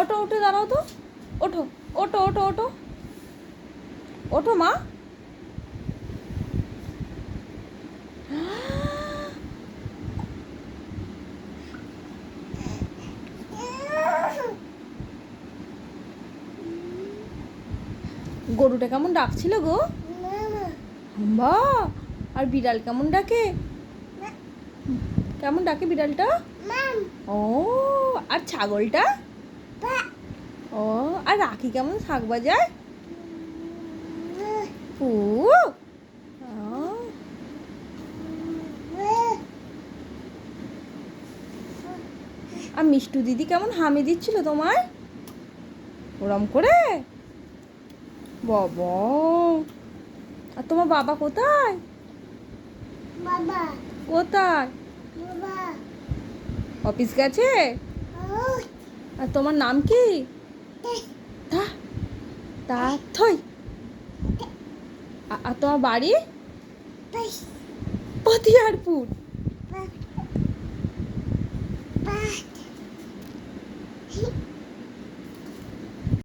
ওঠো ওঠো, দাঁড়াও তো, ওঠো ওঠো ওঠো ওঠো ওঠো মা। গরুটা কেমন ডাকছিল গো? বা, আর বিড়াল কেমন ডাকে? কেমন ডাকে বিড়ালটা? ও, আর ছাগলটা? ও, আর রাখি কেমন শাক বাজায়? ও, আর মিষ্টু দিদি কেমন হামি দিচ্ছিল তোমায় ওরম করে? বাবা, আর তোমার বাবা কোথায়? কোথায়? অফিস গেছে? আর তোমার নাম কি? তা তা থই। আর তোমার বাড়ি? পতিয়ারপুর।